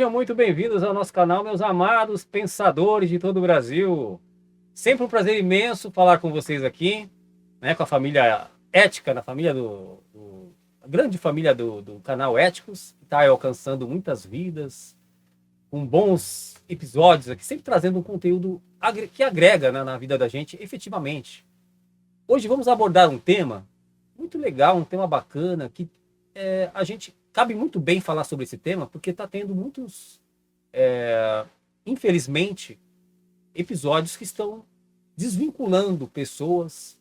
Sejam muito bem-vindos ao nosso canal, meus amados pensadores de todo o Brasil. Sempre um prazer imenso falar com vocês aqui, né, com a família Ética, na família a grande família do canal Éticos, que está alcançando muitas vidas, com bons episódios aqui, sempre trazendo um conteúdo que agrega, né, na vida da gente, efetivamente. Hoje vamos abordar um tema muito legal, um tema bacana, que a gente cabe muito bem falar sobre esse tema, porque está tendo muitos, infelizmente, episódios que estão desvinculando pessoas,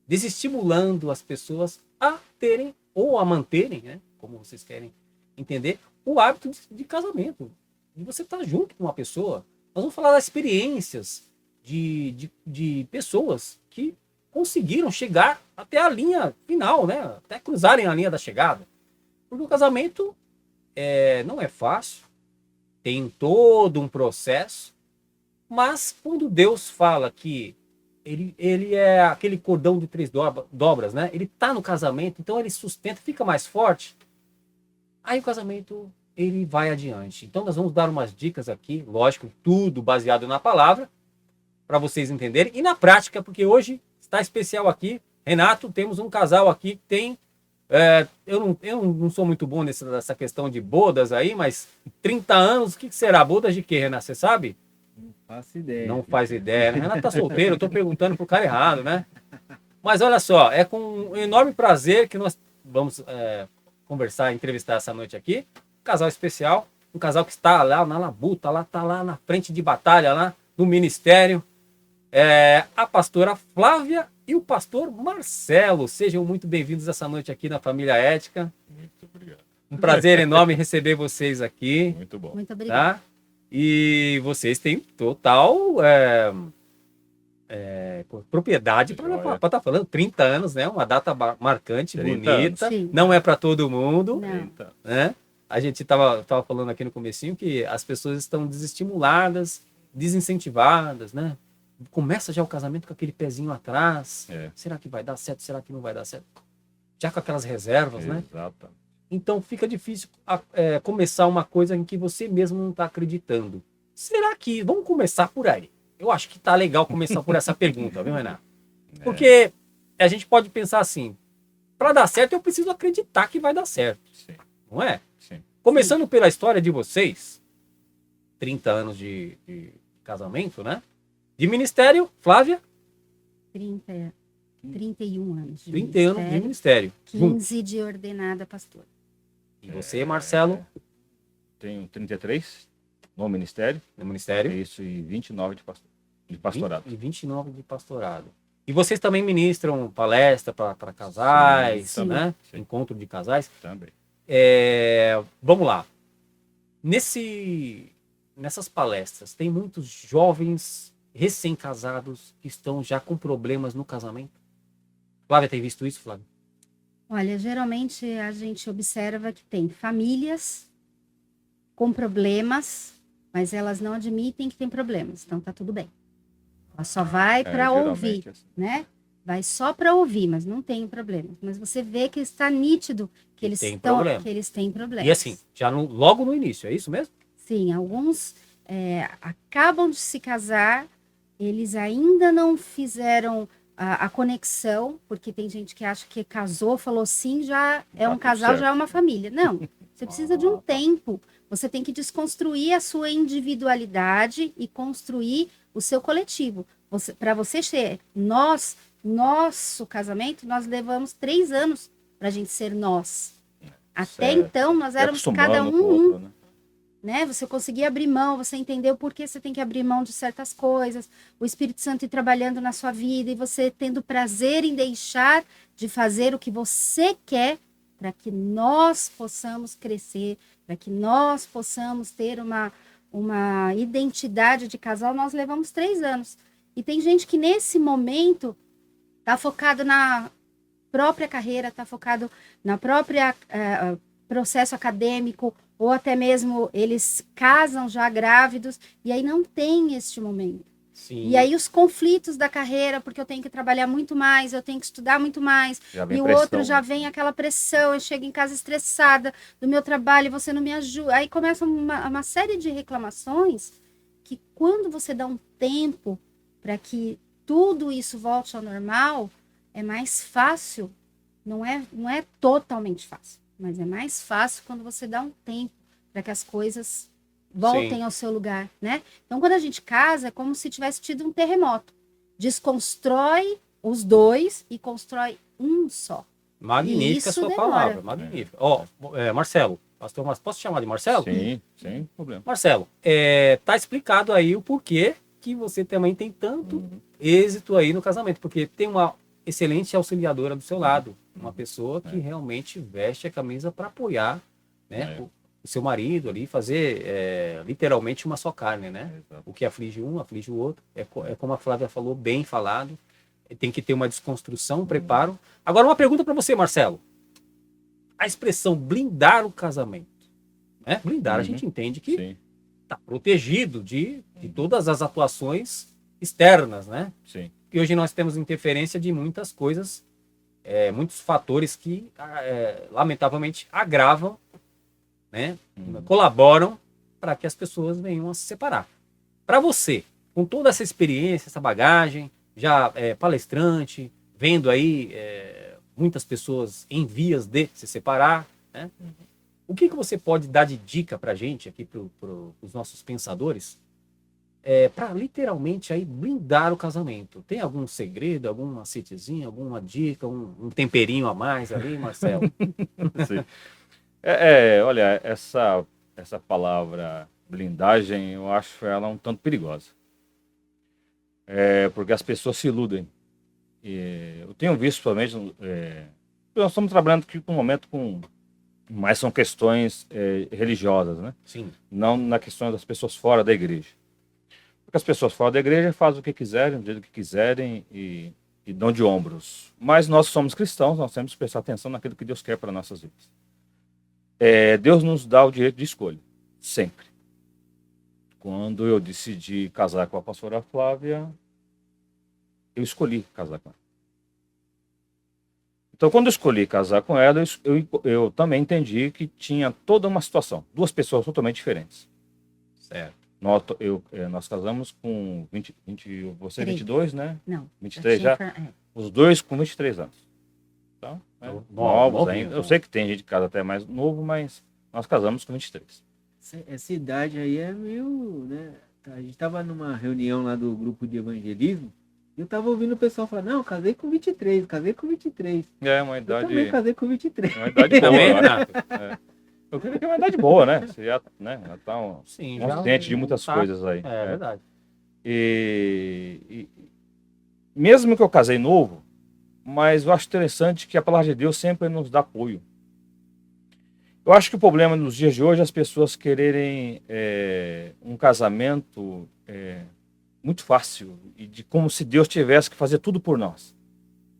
desestimulando as pessoas a terem ou a manterem, né, como vocês querem entender, o hábito de casamento, de você estar junto com uma pessoa. Nós vamos falar das experiências de pessoas que conseguiram chegar até a linha final, né, até cruzarem a linha da chegada. Porque o casamento não é fácil, tem todo um processo, mas quando Deus fala que ele é aquele cordão de 3 dobras, né? Ele está no casamento, então ele sustenta, fica mais forte. Aí o casamento ele vai adiante. Então nós vamos dar umas dicas aqui, lógico, tudo baseado na palavra, para vocês entenderem, e na prática, porque hoje está especial aqui. Renato, temos um casal aqui que tem... eu não sou muito bom nessa questão de bodas aí, mas 30 anos, o que será? Bodas de quê, Renato? Você sabe? Não faço ideia. Não faz ideia, né? Renato tá solteiro, eu tô perguntando pro cara errado, né? Mas olha só, é com um enorme prazer que nós vamos conversar, entrevistar essa noite aqui. Um casal especial, um casal que está lá na labuta, tá lá na frente de batalha, lá no ministério. A pastora Flávia e o pastor Marcelo. Sejam muito bem-vindos essa noite aqui na Família Ética. Muito obrigado. Um prazer enorme receber vocês aqui. Muito bom. Muito obrigada. Tá? E vocês têm total propriedade para estar falando. 30 anos, né? Uma data marcante, 30 bonita. Sim. Não é para todo mundo. Não. Eita. Né? A gente tava falando aqui no comecinho que as pessoas estão desestimuladas, desincentivadas, né? Começa já o casamento com aquele pezinho atrás. Será que vai dar certo? Será que não vai dar certo? Já com aquelas reservas, né? Exato. Então fica difícil começar uma coisa em que você mesmo não está acreditando. Será que... Vamos começar por aí. Eu acho que tá legal começar por essa pergunta, viu, Renato? Porque a gente pode pensar assim, para dar certo eu preciso acreditar que vai dar certo. Sim. Não é? Sim. Começando pela história de vocês, 30 anos de casamento, né? De ministério, Flávia, 31 anos. 30 anos de ministério. 15 de ordenada pastora. E você, Marcelo, Tenho 33 no ministério. no ministério. Isso, e 29 de pastorado. E 29 de pastorado. E vocês também ministram palestra para casais, Sim, né? sim. Encontro de casais. Também. Vamos lá. Nessas palestras, tem muitos jovens recém-casados que estão já com problemas no casamento. Flávia, tem visto isso, Flávia? Olha, geralmente a gente observa que tem famílias com problemas, mas elas não admitem que tem problemas. Então tá tudo bem. Ela só vai para ouvir, Geralmente, assim. né? Vai só para ouvir, mas não tem problema. Mas você vê que está nítido que eles têm problemas. E assim, já logo no início, é isso mesmo? Sim, alguns acabam de se casar, eles ainda não fizeram a conexão, porque tem gente que acha que casou, falou sim, já é um casal, certo. já é uma família. Não, você precisa de um tempo. Você tem que desconstruir a sua individualidade e construir o seu coletivo. Para você ser nosso casamento, nós levamos 3 anos para a gente ser nós. Até Certo. então, nós E éramos acostumando cada com um o outro, né? né? Você conseguir abrir mão, você entendeu por que você tem que abrir mão de certas coisas, o Espírito Santo ir trabalhando na sua vida e você tendo prazer em deixar de fazer o que você quer para que nós possamos crescer, para que nós possamos ter uma identidade de casal. Nós levamos 3 anos. E tem gente que nesse momento está focado na própria carreira, está focado na própria processo acadêmico, ou até mesmo eles casam já grávidos, e aí não tem este momento. Sim. E aí os conflitos da carreira, porque eu tenho que trabalhar muito mais, eu tenho que estudar muito mais, Já vem e o pressão, outro já né? vem aquela pressão, eu chego em casa estressada do meu trabalho e você não me ajuda. Aí começa uma série de reclamações que quando você dá um tempo para que tudo isso volte ao normal, é mais fácil, não é totalmente fácil, mas é mais fácil quando você dá um tempo para que as coisas voltem Sim. ao seu lugar, né? Então, quando a gente casa, é como se tivesse tido um terremoto. Desconstrói os dois e constrói um só. Magnífica a Isso sua demora. palavra, magnífica. Ó, Marcelo, pastor, mas posso te chamar de Marcelo? Sim, sem problema. Marcelo, tá explicado aí o porquê que você também tem tanto êxito aí no casamento, porque tem uma excelente auxiliadora do seu lado, uma pessoa que realmente veste a camisa para apoiar, né, É. o seu marido ali, fazer literalmente uma só carne, né? Exato. O que aflige um, aflige o outro. É como a Flávia falou, bem falado. Tem que ter uma desconstrução, um preparo. Agora, uma pergunta para você, Marcelo. A expressão blindar o casamento, né? Blindar, a gente entende que Sim, está protegido de todas as atuações externas, né? sim. E hoje nós temos interferência de muitas coisas, muitos fatores que, lamentavelmente, agravam, né? Colaboram para que as pessoas venham a se separar. Para você, com toda essa experiência, essa bagagem, já palestrante, vendo aí muitas pessoas em vias de se separar, né? O que você pode dar de dica para a gente, aqui para os nossos pensadores, para literalmente aí blindar o casamento? Tem algum segredo, alguma macetezinha, alguma dica, um temperinho a mais ali, Marcelo? Sim. Olha, essa palavra blindagem, eu acho ela um tanto perigosa. Porque as pessoas se iludem. Eu tenho visto, principalmente, nós estamos trabalhando aqui no momento mas são questões religiosas, né? Sim. Não na questão das pessoas fora da igreja. Porque as pessoas fora da igreja fazem o que quiserem, do jeito que quiserem e dão de ombros. Mas nós somos cristãos, nós temos que prestar atenção naquilo que Deus quer para nossas vidas. Deus nos dá o direito de escolha, sempre. Quando eu decidi casar com a pastora Flávia, eu escolhi casar com ela. Então, quando eu escolhi casar com ela, eu também entendi que tinha toda uma situação. Duas pessoas totalmente diferentes. Certo. Nós casamos com 20, você 22, né? Não. 23 já. Os dois com 23 anos. Então, novos novinho, ainda. né? Eu sei que tem gente que casa até mais novo, mas nós casamos com 23. Essa idade aí é meio, né? A gente tava numa reunião lá do grupo de evangelismo e eu tava ouvindo o pessoal falar, não, casei com 23, casei com 23. É uma Eu idade, também casei com 23. uma idade boa. Também, eu acho. Renato? Eu creio que é uma idade boa, né? Você já tá Sim, consciente de muitas tá. coisas aí. É verdade. E mesmo que eu casei novo, mas eu acho interessante que a palavra de Deus sempre nos dá apoio. Eu acho que o problema nos dias de hoje é as pessoas quererem um casamento muito fácil e de como se Deus tivesse que fazer tudo por nós.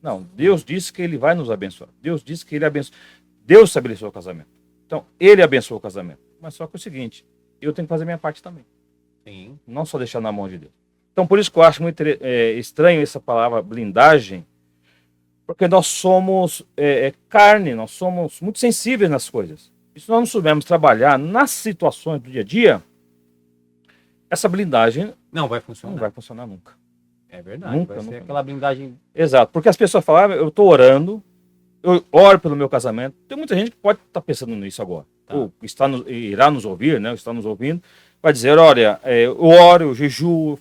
Não, Deus disse que Ele vai nos abençoar. Deus disse que Ele abençoa. Deus estabeleceu o casamento. Então, Ele abençoou o casamento. Mas só que é o seguinte, eu tenho que fazer minha parte também. Sim. Não só deixar na mão de Deus. Então, por isso que eu acho muito estranho essa palavra blindagem, porque nós somos carne, nós somos muito sensíveis nas coisas. E se nós não soubermos trabalhar nas situações do dia a dia, essa blindagem Não vai não funcionar. vai funcionar nunca. É verdade. Nunca, vai ser nunca. aquela blindagem. Exato, porque as pessoas falam, eu estou orando, eu oro pelo meu casamento. Tem muita gente que pode estar pensando nisso agora. Tá. Ou irá nos ouvir, né? Está nos ouvindo, vai dizer, olha, eu oro, eu jejuo,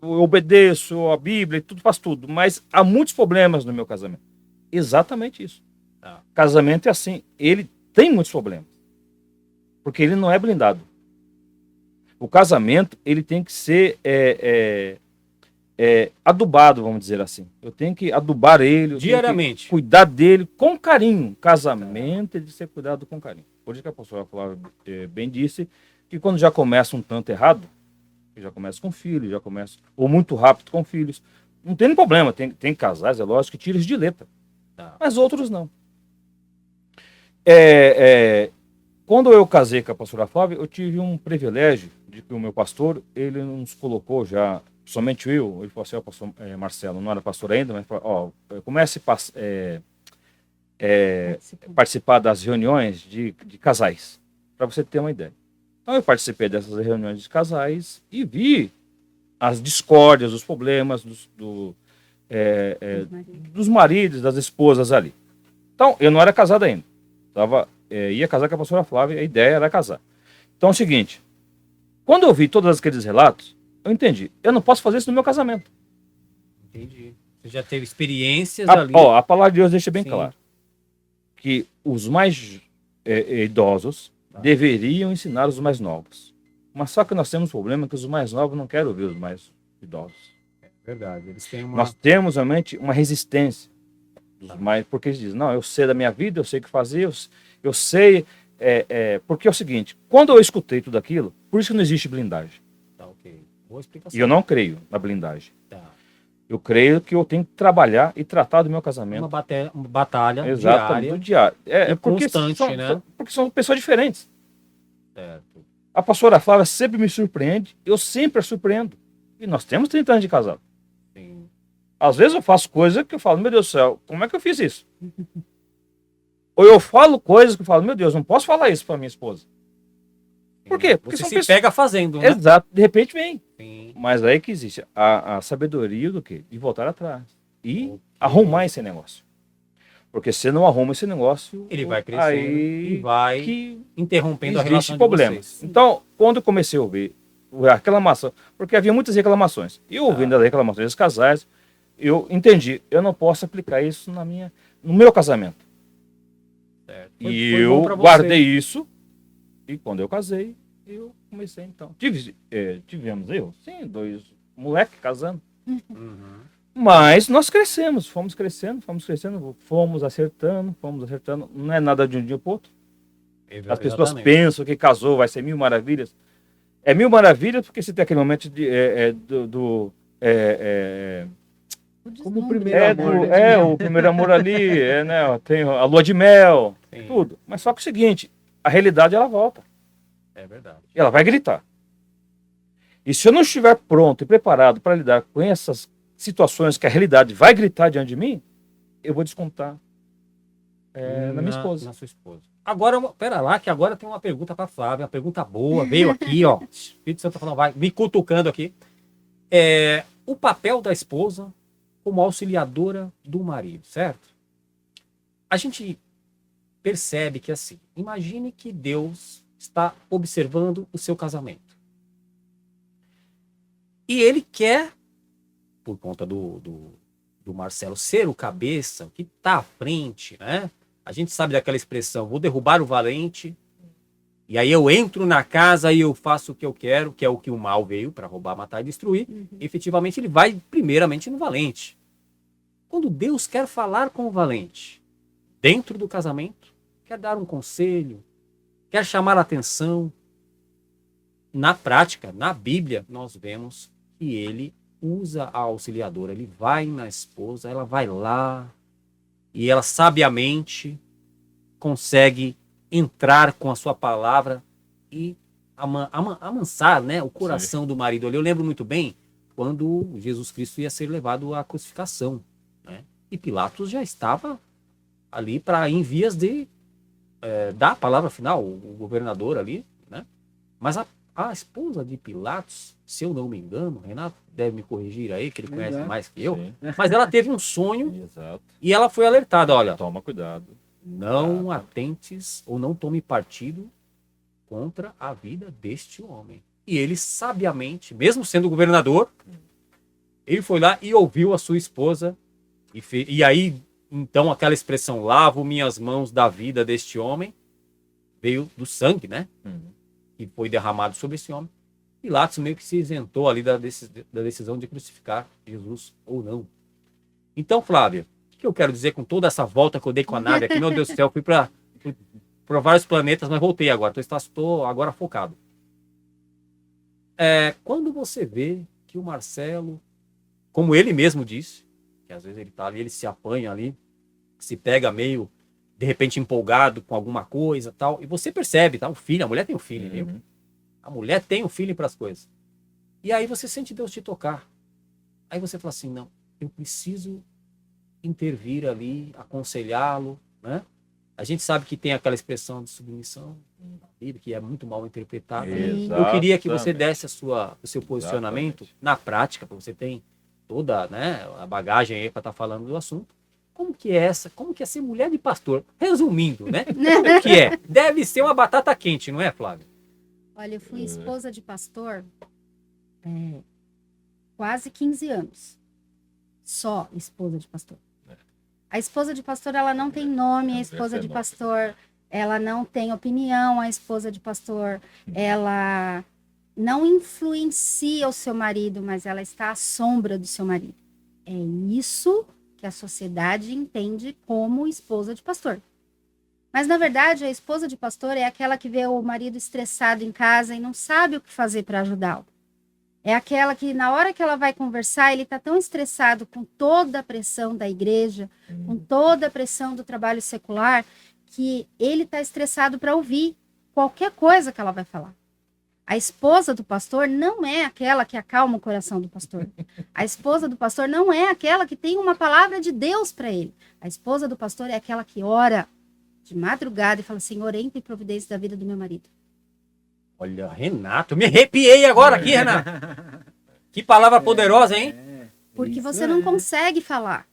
eu obedeço a Bíblia, tudo, faço tudo, mas há muitos problemas no meu casamento. Exatamente isso. Tá. Casamento é assim, ele tem muitos problemas, porque ele não é blindado. O casamento, ele tem que ser adubado, vamos dizer assim. Eu tenho que adubar ele, eu tenho Diariamente. que cuidar dele com carinho. Casamento é de ser cuidado com carinho. Por isso que a pastora Flávia bem disse que quando já começa um tanto errado, já começa com filhos, já começa, ou muito rápido com filhos, não tem nenhum problema. Tem casais, é lógico, que tiram de letra. Tá. Mas outros não. Quando eu casei com a pastora Flávia, eu tive um privilégio de que o meu pastor, ele nos colocou já somente eu, ele falou assim, ó, pastor Marcelo, não era pastor ainda, mas falou, ó, comece a participar das reuniões de casais, para você ter uma ideia. Então eu participei dessas reuniões de casais e vi as discórdias, os problemas dos maridos, das esposas ali. Então, eu não era casado ainda. Ia casar com a pastora Flávia, a ideia era casar. Então é o seguinte, quando eu vi todos aqueles relatos, eu entendi, eu não posso fazer isso no meu casamento. Entendi. Você já teve experiências ali. A palavra de Deus deixa bem Sim. claro que os mais idosos deveriam ensinar os mais novos. Mas só que nós temos um problema que os mais novos não querem ouvir os mais idosos. Verdade. Eles têm uma... Nós temos realmente uma resistência dos mais, porque eles dizem, não, eu sei da minha vida, eu sei o que fazer, eu sei, porque é o seguinte, quando eu escutei tudo aquilo, por isso que não existe blindagem. Tá, ok. Boa explicação. E eu não creio na blindagem. Tá. Eu creio que eu tenho que trabalhar e tratar do meu casamento. Uma batalha Exatamente, do diário. e Porque constante, né? porque são pessoas diferentes. Certo. A pastora Flávia sempre me surpreende, eu sempre a surpreendo. E nós temos 30 anos de casado. Sim. Às vezes eu faço coisas que eu falo, meu Deus do céu, como é que eu fiz isso? Ou eu falo coisas que eu falo, meu Deus, não posso falar isso para minha esposa. Por quê? Porque Você são se pessoas... pega fazendo, né? Exato, de repente vem. Sim. Mas aí que existe a sabedoria do quê? De voltar atrás. E Ok. arrumar esse negócio. Porque se não arruma esse negócio... Ele vai crescendo aí e vai que interrompendo a existe relação problema. de vocês. Então, quando eu comecei a ouvir a reclamação, porque havia muitas reclamações, e ouvindo as reclamações dos casais, eu entendi, eu não posso aplicar isso no meu casamento. Certo. E Foi bom eu pra você. guardei isso, e quando eu casei, eu comecei então. Tivemos sim, 2 moleques casando. Uhum. Mas nós crescemos, fomos crescendo, fomos acertando. Não é nada de um dia para outro. As pessoas Exatamente. pensam que casou vai ser 1000 maravilhas. É 1000 maravilhas porque você tem aquele momento Como o primeiro amor, o primeiro amor ali, né? Tem a lua de mel, Sim. tudo. Mas só que é o seguinte, a realidade ela volta. É verdade. E ela vai gritar. E se eu não estiver pronto e preparado para lidar com essas situações que a realidade vai gritar diante de mim, eu vou descontar na minha esposa. Na sua esposa. Agora, pera lá, que agora tem uma pergunta para Flávia, uma pergunta boa, veio aqui, ó. O Espírito Santo tá falando, vai me cutucando aqui. O papel da esposa como auxiliadora do marido, certo? A gente percebe que assim, imagine que Deus está observando o seu casamento. E ele quer, por conta do Marcelo ser o cabeça, que está à frente, né? A gente sabe daquela expressão, vou derrubar o valente, e aí eu entro na casa e eu faço o que eu quero, que é o que o mal veio para roubar, matar e destruir. Efetivamente ele vai primeiramente no valente. Quando Deus quer falar com o valente, dentro do casamento, quer dar um conselho, quer chamar a atenção, na prática, na Bíblia, nós vemos que ele usa a auxiliadora, ele vai na esposa, ela vai lá, e ela sabiamente consegue entrar com a sua palavra e amansar, né, o coração do marido. Eu lembro muito bem quando Jesus Cristo ia ser levado à crucificação, né? E Pilatos já estava ali em vias de dar a palavra final, o governador ali, né? Mas a esposa de Pilatos, se eu não me engano, Renato deve me corrigir aí, que ele conhece mais que eu, Sim. mas ela teve um sonho Exato. e ela foi alertada, olha, Toma cuidado. não atentes ou não tome partido contra a vida deste homem. E ele sabiamente, mesmo sendo governador, ele foi lá e ouviu a sua esposa e aí, então, aquela expressão, lavo minhas mãos da vida deste homem, veio do sangue, né? Que foi derramado sobre esse homem. Pilatos meio que se isentou ali da decisão de crucificar Jesus ou não. Então, Flávia, o que eu quero dizer com toda essa volta que eu dei com a nave aqui? Meu Deus do céu, fui para vários planetas, mas voltei agora. Estou agora focado. Quando você vê que o Marcelo, como ele mesmo disse, que às vezes ele está ali, ele se apanha ali, se pega meio, de repente, empolgado com alguma coisa tal, e você percebe, tá? A mulher tem um feeling, viu? A mulher tem um feeling para as coisas. E aí você sente Deus te tocar. Aí você fala assim, não, eu preciso intervir ali, aconselhá-lo, né? A gente sabe que tem aquela expressão de submissão na Bíblia, que é muito mal interpretada. Eu queria que você desse o seu posicionamento na prática, porque você tem toda, né, a bagagem aí para estar falando do assunto. Como que é ser mulher de pastor? Resumindo, né? O que é? Deve ser uma batata quente, não é, Flávio? Olha, eu fui esposa de pastor quase 15 anos. Só esposa de pastor. A esposa de pastor, ela não tem nome, a esposa de pastor, ela não tem opinião, a esposa de pastor, ela não influencia o seu marido, mas ela está à sombra do seu marido. É isso que a sociedade entende como esposa de pastor. Mas, na verdade, a esposa de pastor é aquela que vê o marido estressado em casa e não sabe o que fazer para ajudá-lo. É aquela que, na hora que ela vai conversar, ele está tão estressado com toda a pressão da igreja, com toda a pressão do trabalho secular, que ele está estressado para ouvir qualquer coisa que ela vai falar. A esposa do pastor não é aquela que acalma o coração do pastor. A esposa do pastor não é aquela que tem uma palavra de Deus para ele. A esposa do pastor é aquela que ora de madrugada e fala, Senhor, entre em providência da vida do meu marido. Olha, Renato, eu me arrepiei agora aqui, Renato. Que palavra poderosa, hein? Porque você não consegue falar.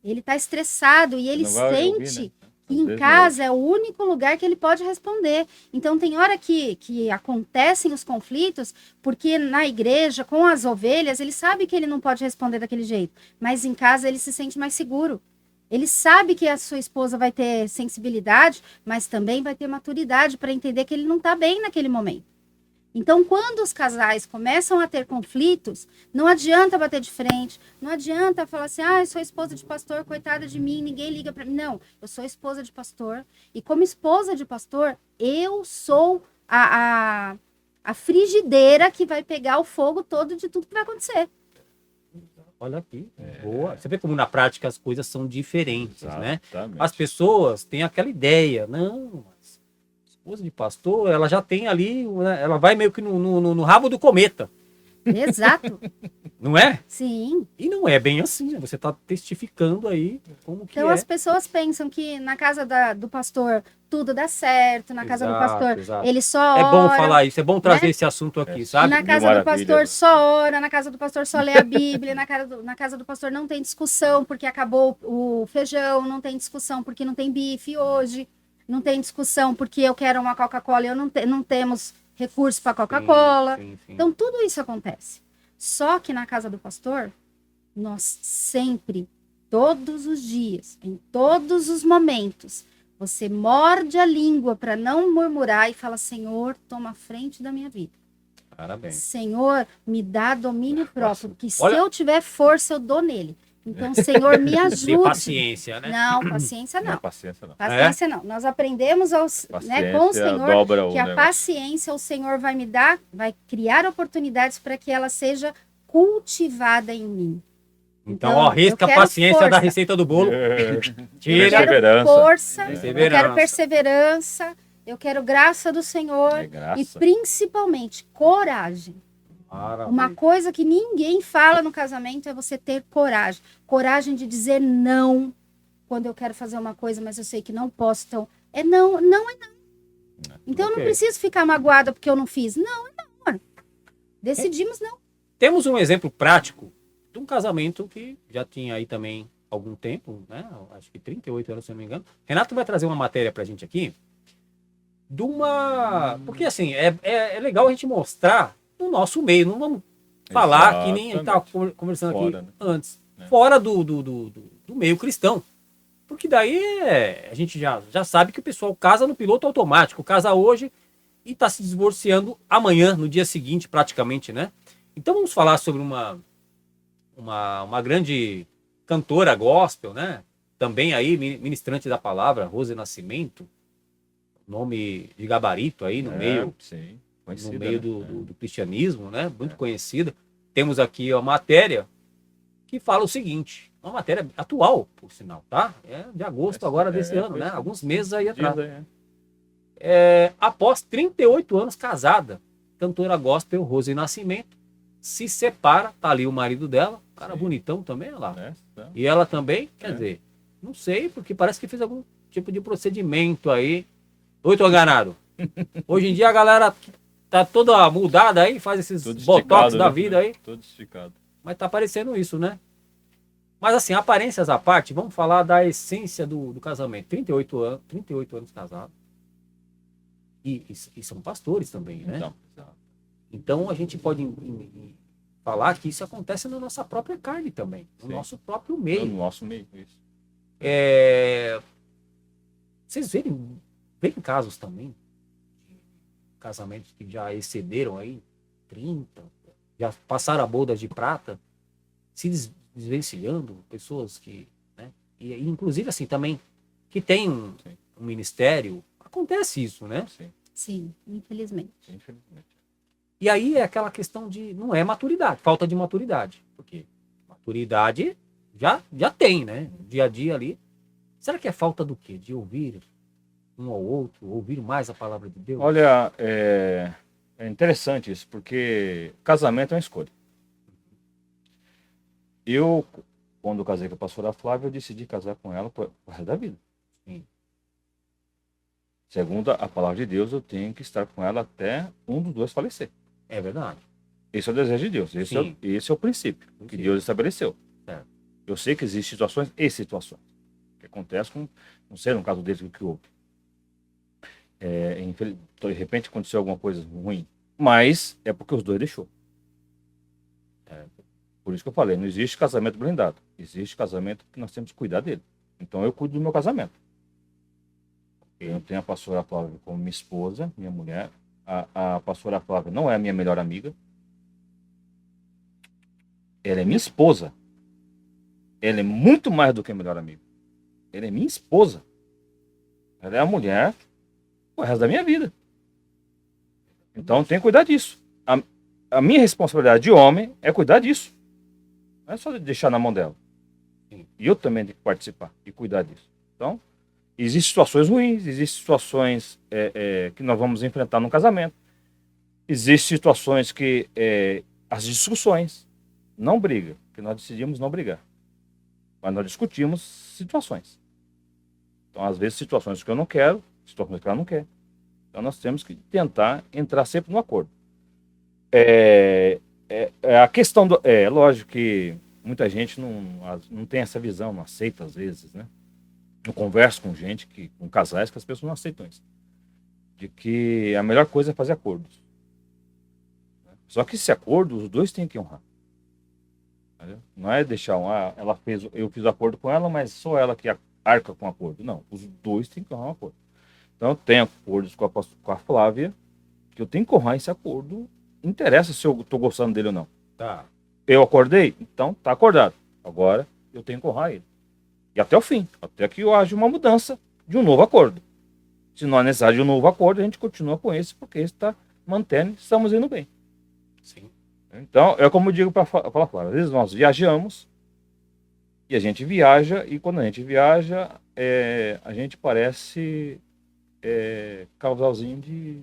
Ele está estressado e ele sente ouvir, né? que em casa é o único lugar que ele pode responder. Então, tem hora que acontecem os conflitos, porque na igreja, com as ovelhas, ele sabe que ele não pode responder daquele jeito. Mas em casa ele se sente mais seguro. Ele sabe que a sua esposa vai ter sensibilidade, mas também vai ter maturidade para entender que ele não está bem naquele momento. Então, quando os casais começam a ter conflitos, não adianta bater de frente, não adianta falar assim, eu sou esposa de pastor, coitada de mim, ninguém liga para mim. Não, eu sou esposa de pastor e como esposa de pastor, eu sou a frigideira que vai pegar o fogo todo de tudo que vai acontecer. Olha aqui, boa. Você vê como na prática as coisas são diferentes, né? Exatamente. As pessoas têm aquela ideia, não, mas esposa de pastor, ela já tem ali, né, ela vai meio que no rabo do cometa, Exato. não é? Sim. E não é bem assim, né? Você está testificando aí como que Então é. as pessoas pensam que na casa do pastor tudo dá certo, na casa do pastor Exato. ele só É bom ora. falar isso, é bom trazer né? esse assunto aqui, sabe? Na casa Mil do pastor maravilhas. só ora, na casa do pastor só lê a Bíblia, na casa do pastor não tem discussão porque acabou o feijão, não tem discussão porque não tem bife hoje, não tem discussão porque eu quero uma Coca-Cola e eu não temos recurso para Coca-Cola. Sim. Então tudo isso acontece. Só que na casa do pastor, nós sempre, todos os dias, em todos os momentos, você morde a língua para não murmurar e fala, Senhor, toma a frente da minha vida. Parabéns. Senhor, me dá domínio próprio, porque se Olha- eu tiver força, eu dou nele. Então, Senhor, me Ter ajude. paciência, né? Não, paciência Não é não. paciência, não. Paciência não. Nós aprendemos com o Paciência Senhor dobra o que a negócio. paciência o Senhor vai me dar, vai criar oportunidades para que ela seja cultivada em mim. Então, Então, ó, risca eu a quero paciência da força. receita do bolo. Eu Tira. quero Perseverança. força, eu Perseverança. quero perseverança, eu quero graça do Senhor É graça. e principalmente coragem. Maravilha. Uma coisa que ninguém fala no casamento é você ter coragem. Coragem de dizer não quando eu quero fazer uma coisa, mas eu sei que não posso. Então, é não, não é não. Então, eu Ok. não preciso ficar magoada porque eu não fiz. Não, é não. Ué. Decidimos não. Temos um exemplo prático de um casamento que já tinha aí também algum tempo, né? Acho que 38 anos, se eu não me engano. Renato vai trazer uma matéria pra gente aqui de uma... Porque, assim, é legal a gente mostrar no nosso meio. Não vamos falar que nem a gente estava conversando Fora, aqui né? antes. É. Fora do meio cristão. Porque daí a gente já sabe que o pessoal casa no piloto automático. Casa hoje e está se divorciando amanhã, no dia seguinte, praticamente, né? Então vamos falar sobre uma grande cantora gospel, né? Também aí, ministrante da palavra, Rose Nascimento. Nome de gabarito aí no meio, Sim, no conhecida, meio né? do cristianismo, né? Muito conhecida. Temos aqui a matéria que fala o seguinte, uma matéria atual, por sinal, tá? É de agosto agora desse ano, né? conhecida. Alguns meses aí atrás. Diz aí, né? Após 38 anos casada, cantora gospel Rose Nascimento se separa, tá ali o marido dela, cara Sim. bonitão também, olha lá. né? Então, E ela também, quer É. dizer, não sei, porque parece que fez algum tipo de procedimento aí. Ou eu tô enganado? Hoje em dia a galera tá toda mudada aí, faz esses Tudo botox esticado, da né? vida aí, Tudo esticado. mas tá parecendo isso, né? Mas assim, aparências à parte, vamos falar da essência do casamento. 38 anos casados. E são pastores também, né? Então, exato. Então a gente pode falar que isso acontece na nossa própria carne também, no Sim. nosso próprio No meio. nosso meio, isso. Vocês veem casos também de casamentos que já excederam aí 30, já passaram a bodas de prata, se desvencilhando, pessoas que, né? E inclusive assim também, que tem um ministério, acontece isso, né? Sim, Sim, infelizmente. infelizmente. E aí é aquela questão de, não é maturidade, falta de maturidade, porque maturidade já tem, né? No dia a dia ali. Será que é falta do quê? De ouvir um ao outro, ouvir mais a palavra de Deus? Olha, é interessante isso, porque casamento é uma escolha. Eu, quando casei com a pastora Flávia, eu decidi casar com ela pro resto da vida. Sim. Segundo a palavra de Deus, eu tenho que estar com ela até um dos dois falecer. É verdade. Esse é o desejo de Deus. Sim. Esse é o princípio que Deus estabeleceu. Certo. Eu sei que existem situações e situações que acontecem com, não sei, no caso dele, o que houve. De repente aconteceu alguma coisa ruim. Mas é porque os dois deixou. Por isso que eu falei, não existe casamento blindado. Existe casamento que nós temos que cuidar dele. Então eu cuido do meu casamento. Eu tenho a pastora Flávia como minha esposa, minha mulher. A pastora Flávia não é a minha melhor amiga. Ela é minha esposa. Ela é muito mais do que a melhor amiga. Ela é minha esposa. Ela é a mulher o resto da minha vida. Então eu tenho que cuidar disso. A minha responsabilidade de homem é cuidar disso. Não é só deixar na mão dela. E eu também tenho que participar e cuidar disso. Então, existem situações ruins, existem situações que nós vamos enfrentar no casamento. Existem situações que as discussões, não briga, porque nós decidimos não brigar. Mas nós discutimos situações. Então, às vezes, situações que eu não quero, situações que ela não quer. Então, nós temos que tentar entrar sempre no acordo. A questão do... lógico que muita gente não tem essa visão, não aceita às vezes, né? Eu converso com gente, com casais, que as pessoas não aceitam isso. De que a melhor coisa é fazer acordos. Só que esse acordo, os dois têm que honrar. Entendeu? Não é deixar eu fiz o acordo com ela, mas só ela que arca com o acordo. Não, os dois têm que honrar o acordo. Então eu tenho acordos com a Flávia, que eu tenho que honrar esse acordo. Não interessa se eu estou gostando dele ou não. Tá. Eu acordei? Então tá acordado. Agora eu tenho que honrar ele. E até o fim, até que haja uma mudança de um novo acordo. Se não é necessário de um novo acordo, a gente continua com esse, porque esse está mantendo, estamos indo bem. Sim. Então, é como eu digo para falar claro, às vezes nós viajamos, e a gente viaja, e quando a gente viaja, a gente parece casalzinho de...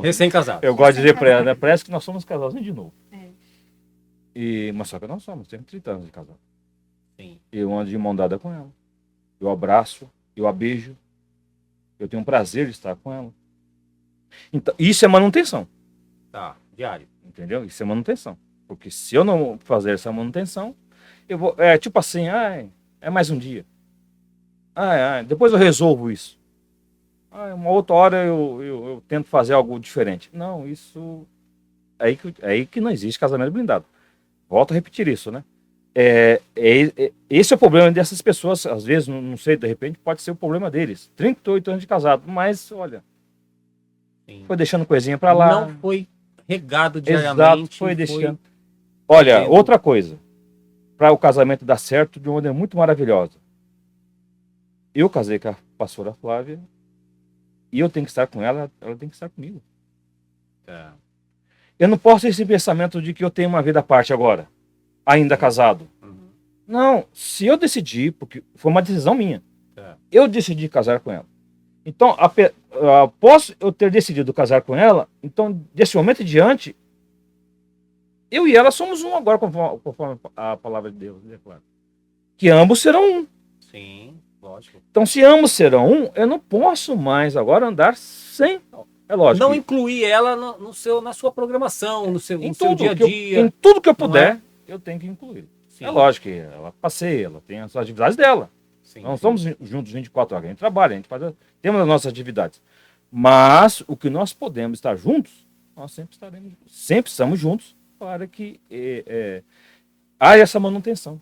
Recém-casado. Eu gosto de dizer para ela, né? Parece que nós somos casalzinho de novo. É. Mas só que nós somos, temos 30 anos de casado. Sim. Eu ando de mão dada com ela. Eu abraço, eu a beijo. Eu tenho um prazer de estar com ela. Então, isso é manutenção. Tá. Diário. Entendeu? Isso é manutenção. Porque se eu não fazer essa manutenção, eu vou. Tipo assim, é mais um dia. Depois eu resolvo isso. Uma outra hora eu tento fazer algo diferente. Não, isso. Aí que não existe casamento blindado. Volto a repetir isso, né? Esse é o problema dessas pessoas, às vezes, não sei, de repente, pode ser o problema deles. 38 anos de casado, mas, olha, Sim. foi deixando coisinha pra lá. Não foi regado diariamente. Exato, foi deixando. Olha, outra coisa, para o casamento dar certo de uma maneira muito maravilhosa. Eu casei com a pastora Flávia e eu tenho que estar com ela, ela tem que estar comigo. Tá. Eu não posso ter esse pensamento de que eu tenho uma vida à parte agora, ainda casado. Uhum. Não, se eu decidir, porque foi uma decisão minha, Tá. eu decidi casar com ela. Então, após eu ter decidido casar com ela, então, desse momento em diante, eu e ela somos um agora, conforme a palavra de Deus, né, claro. Que ambos serão um. Sim, lógico. Então, se ambos serão um, eu não posso mais agora andar sem. É lógico. Não incluir ela na sua programação, no seu dia a dia. Em tudo que eu não puder, eu tenho que incluir. Sim, É lógico que ela passeia, ela tem as suas atividades dela. sim, Nós sim. estamos juntos 24 horas, a gente trabalha, a gente temos as nossas atividades. Mas o que nós podemos estar juntos, nós sempre estaremos, sempre estamos juntos para que haja essa manutenção.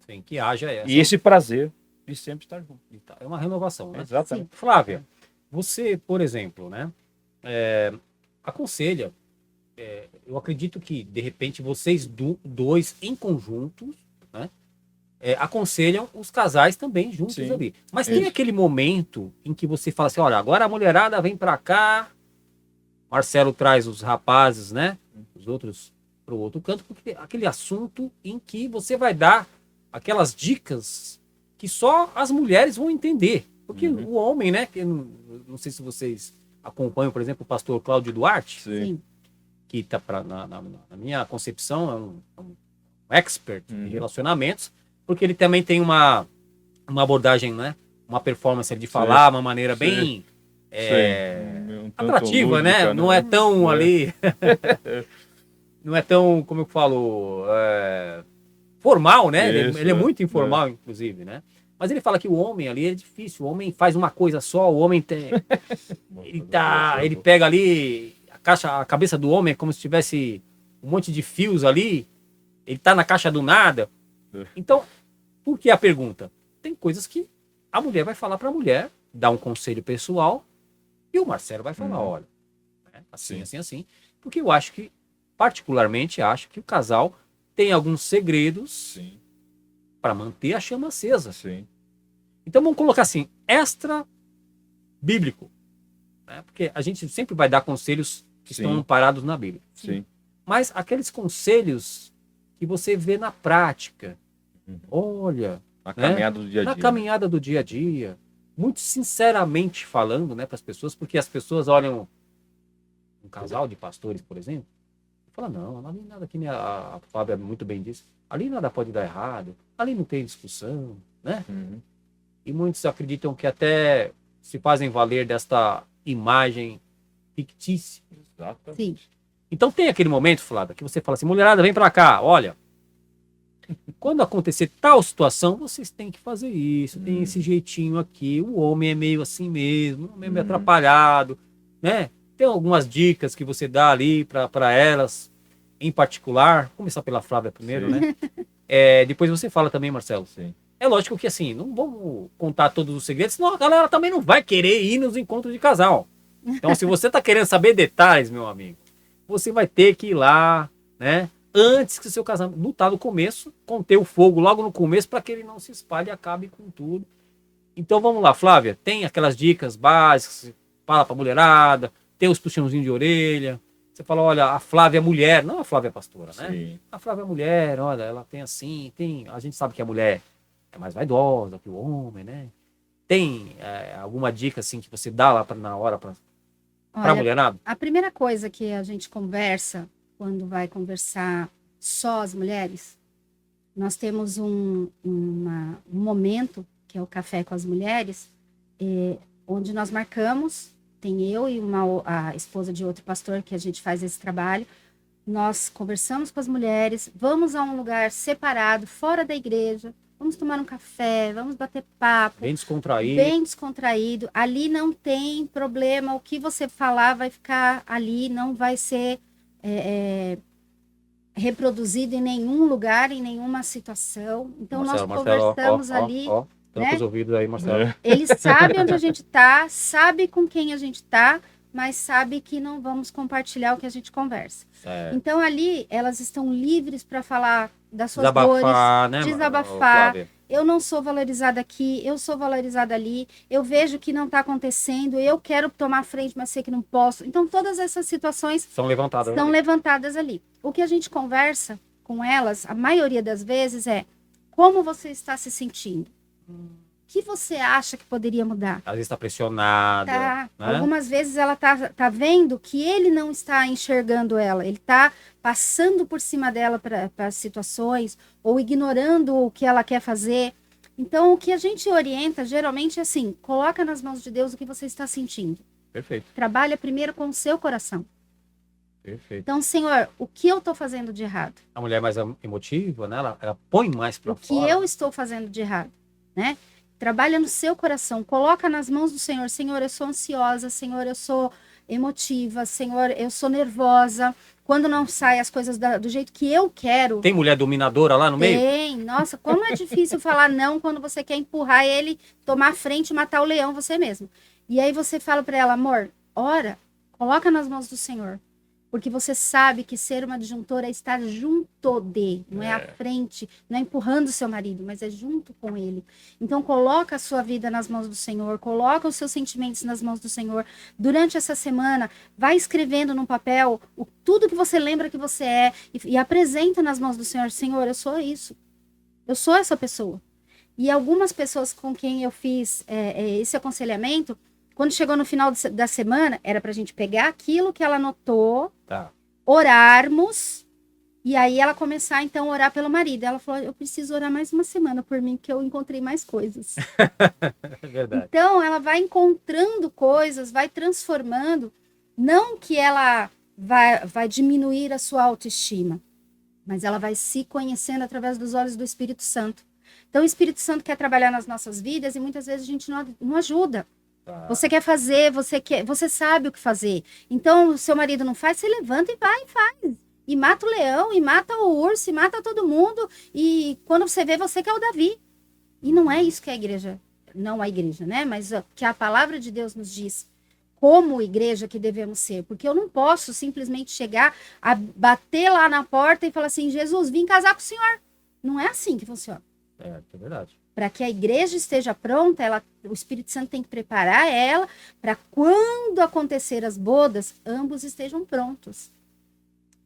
Sim, que haja essa. E esse prazer de sempre estar junto. É uma renovação, né? Exatamente. Flávia, você, por exemplo, né, aconselha, eu acredito que, de repente, vocês dois em conjuntos, né, aconselham os casais também juntos Sim, ali. Mas tem isso. aquele momento em que você fala assim, olha, agora a mulherada vem pra cá, Marcelo traz os rapazes, né, os outros pro outro canto, porque tem aquele assunto em que você vai dar aquelas dicas que só as mulheres vão entender. Porque Uhum. o homem, né, que eu não sei se vocês acompanham, por exemplo, o pastor Cláudio Duarte, Sim. que tá na minha concepção é um expert em relacionamentos, porque ele também tem uma abordagem, né, uma performance de falar, uma maneira bem Um tanto atrativa, né? lúdica, Não é tão É. ali, não é tão, como eu falo, formal, né? Isso, Ele é muito informal, inclusive, né? Mas ele fala que o homem ali é difícil, o homem faz uma coisa só, o homem tem, ele pega ali a cabeça do homem é como se tivesse um monte de fios ali, ele tá na caixa do nada. Então, por que a pergunta? Tem coisas que a mulher vai falar para a mulher, dar um conselho pessoal, e o Marcelo vai falar, olha, né, assim, Sim. assim, assim, porque eu acho que, particularmente, acho que o casal tem alguns segredos Sim, para manter a chama acesa. sim. Então vamos colocar assim, extra bíblico, né? Porque a gente sempre vai dar conselhos que Sim. estão amparados na Bíblia. Sim. Mas aqueles conselhos que você vê na prática, olha, Na né? caminhada do dia a dia. na caminhada do dia a dia, muito sinceramente falando, né, para as pessoas, porque as pessoas olham um casal de pastores, por exemplo, e falam, não, ali nada, que nem a Fábia muito bem disse, ali nada pode dar errado, ali não tem discussão, né? Uhum. E muitos acreditam que até se fazem valer desta imagem fictícia. Exatamente. Sim. Então tem aquele momento, Flávia, que você fala assim, mulherada, vem pra cá, olha, quando acontecer tal situação, vocês têm que fazer isso, tem esse jeitinho aqui, o homem é meio assim mesmo, o homem é meio atrapalhado, né? Tem algumas dicas que você dá ali para elas, em particular, vou começar pela Flávia primeiro, Sim. né? Depois você fala também, Marcelo. Sim. É lógico que assim, não vamos contar todos os segredos, senão a galera também não vai querer ir nos encontros de casal. Então, se você tá querendo saber detalhes, meu amigo, você vai ter que ir lá, né? Antes que o seu casamento, lutar no começo, conter o fogo logo no começo para que ele não se espalhe e acabe com tudo. Então vamos lá, Flávia, tem aquelas dicas básicas, você fala pra mulherada, tem os puxãozinhos de orelha, você fala, olha, a Flávia é mulher, não a Flávia é pastora, né? Sim. A Flávia é mulher, olha, ela tem assim, a gente sabe que a mulher é mais vaidosa que o homem, né? Tem alguma dica assim que você dá lá na hora pra Olha, mulherada? a primeira coisa que a gente conversa, quando vai conversar só as mulheres, nós temos um momento, que é o Café com as Mulheres, onde nós marcamos, tem eu e a esposa de outro pastor que a gente faz esse trabalho, nós conversamos com as mulheres, vamos a um lugar separado, fora da igreja, vamos tomar um café, vamos bater papo, Bem descontraído. bem descontraído. Ali não tem problema, o que você falar vai ficar ali, não vai ser reproduzido em nenhum lugar, em nenhuma situação. Então nós conversamos ali, tampa né? os ouvidos aí, Marcelo. Ele sabe onde a gente tá, sabe com quem a gente tá, mas sabe que não vamos compartilhar o que a gente conversa. Então ali elas estão livres para falar das suas dores, Desabafar, né? desabafar. Flávia? Eu não sou valorizada aqui, eu sou valorizada ali, eu vejo que não está acontecendo, eu quero tomar a frente, mas sei que não posso. Então, todas essas situações São levantadas. são ali. levantadas ali. O que a gente conversa com elas, a maioria das vezes, é como você está se sentindo. que você acha que poderia mudar? Às vezes está pressionada. Tá. Né? Algumas vezes ela tá vendo que ele não está enxergando ela, ele está passando por cima dela para situações ou ignorando o que ela quer fazer. Então, o que a gente orienta geralmente é assim: coloca nas mãos de Deus o que você está sentindo. Perfeito, Trabalha primeiro com o seu coração. perfeito. Então, Senhor, o que eu estou fazendo de errado? A mulher mais emotiva, né? Ela põe mais para O que fora. eu estou fazendo de errado, né? Trabalha no seu coração, coloca nas mãos do Senhor. Senhor, eu sou ansiosa, Senhor, eu sou emotiva, Senhor, eu sou nervosa. Quando não saem as coisas do jeito que eu quero, Tem mulher dominadora lá no meio? tem. Nossa, como é difícil falar não quando você quer empurrar ele, tomar a frente e matar o leão você mesmo. E aí você fala para ela, amor, ora, coloca nas mãos do Senhor. Porque você sabe que ser uma disjuntora é estar junto de, não é à frente, não é empurrando o seu marido, mas é junto com ele. Então coloca a sua vida nas mãos do Senhor, coloca os seus sentimentos nas mãos do Senhor. Durante essa semana, vai escrevendo num papel tudo que você lembra que você é e apresenta nas mãos do Senhor. Senhor, eu sou isso. Eu sou essa pessoa. E algumas pessoas com quem eu fiz esse aconselhamento, quando chegou no final da semana, era pra gente pegar aquilo que ela anotou, Tá. orarmos, e aí ela começar, então, a orar pelo marido. Ela falou, eu preciso orar mais uma semana por mim, que eu encontrei mais coisas. É verdade. Então, ela vai encontrando coisas, vai transformando, não que ela vai diminuir a sua autoestima, mas ela vai se conhecendo através dos olhos do Espírito Santo. Então, o Espírito Santo quer trabalhar nas nossas vidas e muitas vezes a gente não ajuda. Tá. Você quer fazer, você sabe o que fazer. Então, o seu marido não faz, você levanta e vai e faz. E mata o leão, e mata o urso, e mata todo mundo. E quando você vê, você que é o Davi. E não é isso que a igreja, não a igreja, né? Mas que a palavra de Deus nos diz como igreja que devemos ser. Porque eu não posso simplesmente chegar a bater lá na porta e falar assim, Jesus, vim casar com o senhor. Não é assim que funciona. É verdade. Para que a igreja esteja pronta, o Espírito Santo tem que preparar ela para quando acontecer as bodas, ambos estejam prontos.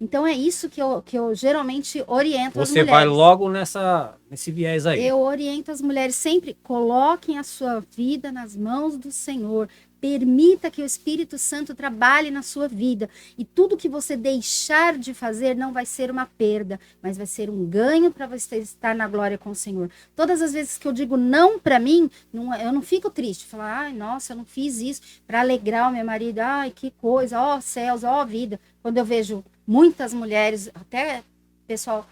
Então é isso que eu geralmente oriento as Você mulheres. vai logo nesse viés aí. Eu oriento as mulheres sempre, coloquem a sua vida nas mãos do Senhor. Permita que o Espírito Santo trabalhe na sua vida. E tudo que você deixar de fazer não vai ser uma perda, mas vai ser um ganho para você estar na glória com o Senhor. Todas as vezes que eu digo não para mim, eu não fico triste. Falar, ai, nossa, eu não fiz isso para alegrar o meu marido. Ai, que coisa, ó céus, ó vida. Quando eu vejo muitas mulheres, até pessoal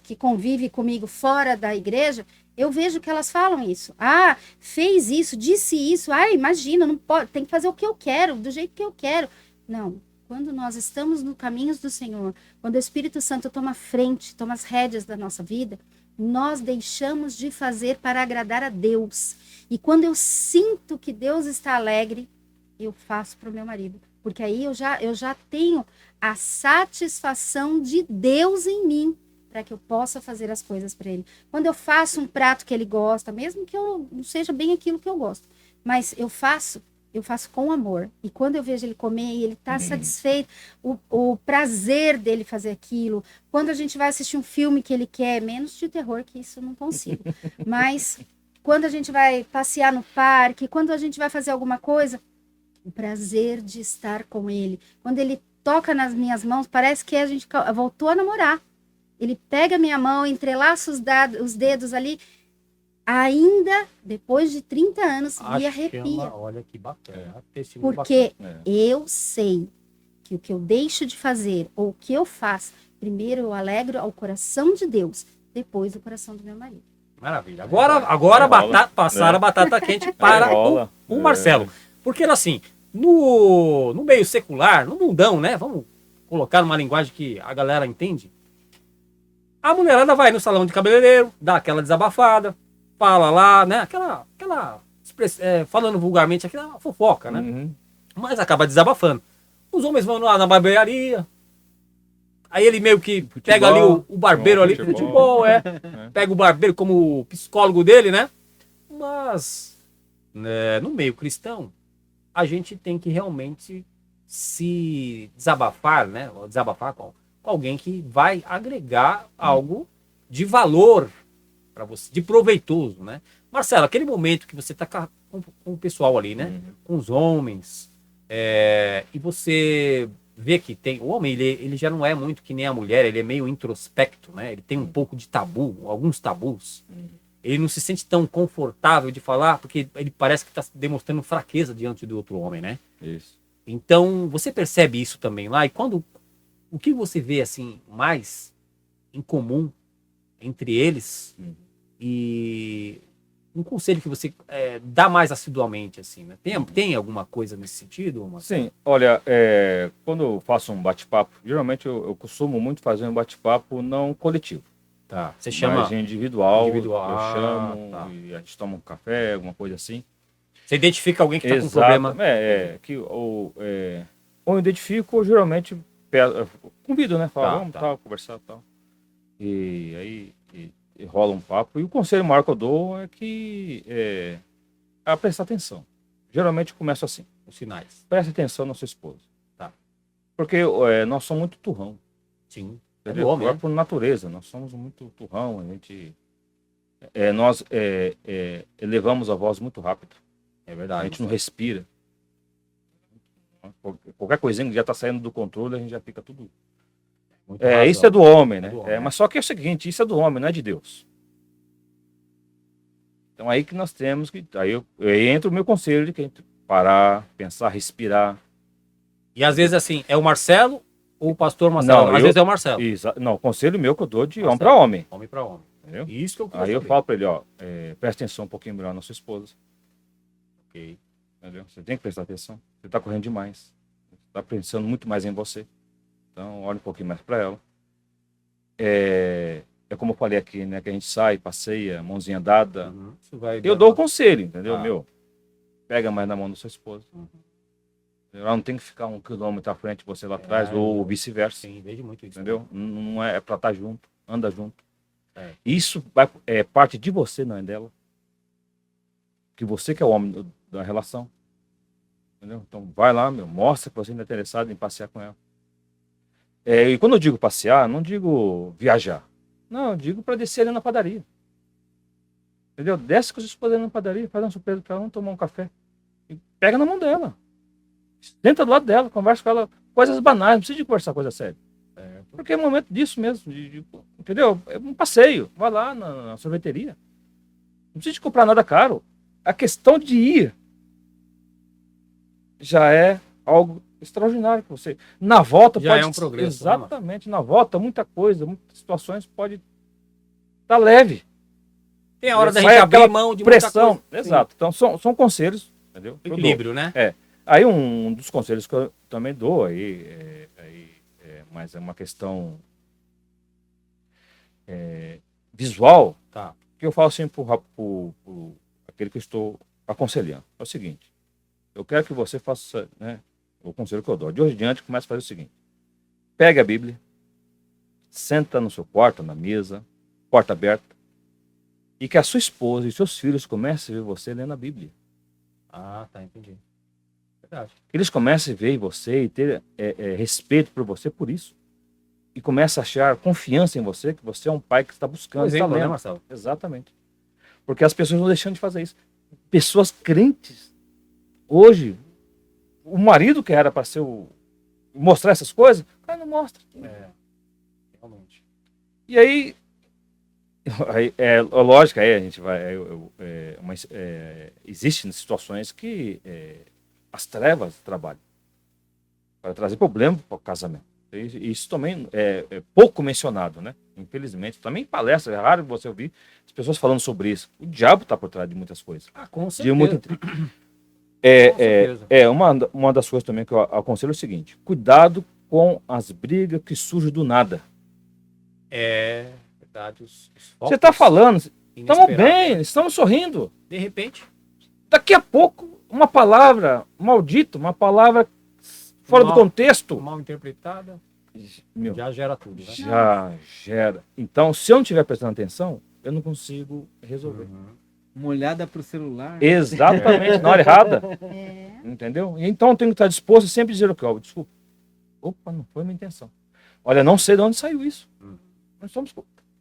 que convive comigo fora da igreja, eu vejo que elas falam isso. Ah, fez isso, disse isso. Ah, imagina, não pode, tem que fazer o que eu quero, do jeito que eu quero. Não. Quando nós estamos no caminhos do Senhor, quando o Espírito Santo toma frente, toma as rédeas da nossa vida, nós deixamos de fazer para agradar a Deus. E quando eu sinto que Deus está alegre, eu faço para o meu marido. Porque aí eu já tenho a satisfação de Deus em mim, para que eu possa fazer as coisas para ele. Quando eu faço um prato que ele gosta, mesmo que eu não seja bem aquilo que eu gosto, mas eu faço com amor. E quando eu vejo ele comer e ele está satisfeito, o prazer dele fazer aquilo. Quando a gente vai assistir um filme que ele quer, menos de terror, que isso eu não consigo. Mas quando a gente vai passear no parque, quando a gente vai fazer alguma coisa, o prazer de estar com ele. Quando ele toca nas minhas mãos, parece que a gente voltou a namorar. Ele pega a minha mão, entrelaça os dedos ali, ainda depois de 30 anos, me arrepia. Olha que bacana. Porque bacana. eu sei que o que eu deixo de fazer, ou o que eu faço, primeiro eu alegro ao coração de Deus, depois o coração do meu marido. Maravilha. Agora passaram a batata quente para o Marcelo. Porque assim, no meio secular, no mundão, né? Vamos colocar numa linguagem que a galera entende. A mulherada vai no salão de cabeleireiro, dá aquela desabafada, fala lá, né? Falando vulgarmente, aquela fofoca, né? Uhum. Mas acaba desabafando. Os homens vão lá na barbearia. Aí ele meio que pega ali o barbeiro ali, futebol, pega o barbeiro como psicólogo dele, né? Mas no meio cristão, a gente tem que realmente se desabafar, né? Desabafar com alguém que vai agregar algo de valor para você, de proveitoso, né? Marcelo, aquele momento que você tá com o pessoal ali, né? Com os homens, e você vê que tem... O homem, ele já não é muito que nem a mulher, ele é meio introspecto, né? Ele tem um pouco de tabu, alguns tabus. Ele não se sente tão confortável de falar, porque ele parece que está demonstrando fraqueza diante do outro homem, né? Isso. Então, você percebe isso também lá? E o que você vê, assim, mais em comum entre eles e um conselho que você dá mais assiduamente, assim, né? Tem alguma coisa nesse sentido, Marcelo? Sim, olha, quando eu faço um bate-papo, geralmente eu costumo muito fazer um bate-papo não coletivo. Tá. Você chama... Mas individual, Individual. eu chamo Tá. e a gente toma um café, alguma coisa assim. Você identifica alguém que está com Exato. problema. Ou eu identifico, ou geralmente convido, né? Falo, Tá, vamos tá. tal, conversar tal. E aí e rola um papo. E o conselho maior que eu dou é que a prestar atenção. Geralmente eu começo assim. Os sinais. Preste atenção na sua esposa. Tá. Porque nós somos muito turrão. Sim. É do Entendeu? homem, né? Por natureza, nós somos muito turrão. Nós elevamos a voz muito rápido. É A verdade. gente não respira. Qualquer coisinha que já está saindo do controle, a gente já fica tudo. Muito razão. Isso é do homem, né? É do homem, Mas só que é o seguinte, isso é do homem, não é de Deus. Então aí que nós temos que. Aí entra o meu conselho de que parar, pensar, respirar. E às vezes, assim, é o Marcelo ou o pastor Marcelo? Não, Às vezes é o Marcelo. Não, o conselho meu que eu dou de homem Marcelo. para homem. Homem para homem. Entendeu? Isso que eu queria Aí eu saber. falo para ele, presta atenção um pouquinho melhor na sua esposa. Ok. Entendeu? Você tem que prestar atenção. Você está correndo demais. Você está pensando muito mais em você. Então, olha um pouquinho mais para ela. É como eu falei aqui, né? Que a gente sai, passeia, mãozinha dada. Uhum. Isso vai Eu dou o conselho, entendeu? Ah. Pega mais na mão da sua esposa. Ela não tem que ficar 1 quilômetro à frente, você lá atrás, ou vice-versa. Sim, vejo muito isso. Entendeu? Não é para estar junto, anda junto. É. Isso é parte de você, não é dela. Que você que é o homem da relação. Entendeu? Então vai lá, mostra que você ainda é interessado em passear com ela. E quando eu digo passear, não digo viajar. Não, eu digo para descer ali na padaria. Entendeu? Desce com os esposa na padaria, faz uma surpresa para ela, vamos tomar um café. E pega na mão dela. Senta do lado dela, conversa com ela. Coisas banais, não precisa de conversar coisa séria. Porque é um momento disso mesmo. Entendeu? É um passeio. Vai lá na sorveteria. Não precisa de comprar nada caro. A questão de ir já é algo extraordinário para você. Na volta Já pode... é um progresso, né, Exatamente. Na volta, muita coisa, muitas situações pode estar leve. Tem a hora da Sai gente abrir aquela mão de pressão. muita coisa. Exato. Então são conselhos, entendeu? Sim. Equilíbrio, né? Aí um dos conselhos que eu também dou mas é uma questão visual, Tá. que eu falo assim para aquele que eu estou aconselhando. É o seguinte, eu quero que você faça, né, o conselho que eu dou. De hoje em diante, comece a fazer o seguinte. Pegue a Bíblia, senta no seu quarto, na mesa, porta aberta, e que a sua esposa e seus filhos comecem a ver você lendo a Bíblia. Ah, tá, entendi. Verdade. Eles comecem a ver você e ter respeito por você por isso. E começam a achar confiança em você, que você é um pai que está buscando. Por exemplo, está né, lendo. Marcelo? Exatamente. Porque as pessoas não deixando de fazer isso. Pessoas crentes. Hoje, o marido que era para ser mostrar essas coisas, o cara não mostra. Realmente. E aí lógico, aí a gente vai... existem situações que as trevas trabalham para trazer problema para o casamento. Isso também é pouco mencionado, né? Infelizmente. Também em palestra, é raro você ouvir as pessoas falando sobre isso. O diabo está por trás de muitas coisas. Ah, com De certeza. muito... certeza. Uma das coisas também que eu aconselho é o seguinte: cuidado com as brigas que surgem do nada. É verdade. Os Você está falando, estamos inesperados. bem, estamos sorrindo. De repente, Daqui a pouco, uma palavra maldita, uma palavra fora do contexto, mal interpretada, meu, já gera tudo, né? já gera. Então, se eu não estiver prestando atenção, eu não consigo resolver. Uma olhada pro celular. Exatamente, na hora errada. É. Entendeu? Então, eu tenho que estar disposto a sempre dizer o que? Desculpa. Opa, não foi minha intenção. Olha, não sei de onde saiu isso. Nós somos...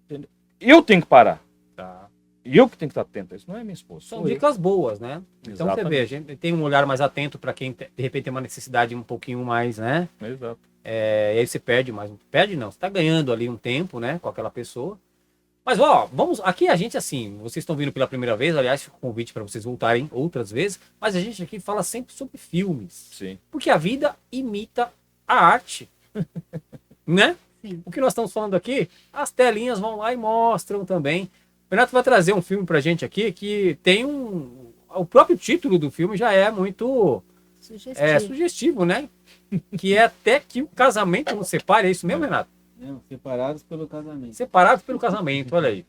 Entendeu? Eu tenho que parar. Tá. E eu que tenho que estar atento a isso, não é minha esposa. São sou eu. dicas boas, né? Então você Exatamente. vê, a gente tem um olhar mais atento para quem de repente tem uma necessidade um pouquinho mais, né? Exato. E aí você perde mais. Perde não, você tá ganhando ali um tempo, né? Com aquela pessoa. Mas, ó, vamos. Aqui a gente, assim, vocês estão vindo pela primeira vez, aliás, fica o convite para vocês voltarem outras vezes. Mas a gente aqui fala sempre sobre filmes. Sim. Porque a vida imita a arte. Né? Sim. O que nós estamos falando aqui, as telinhas vão lá e mostram também. O Renato vai trazer um filme pra gente aqui que tem um. O próprio título do filme já é muito sugestivo, né? Que é até que o casamento nos separe. É isso mesmo, Renato? Não, separados pelo casamento. Separados pelo casamento, olha aí.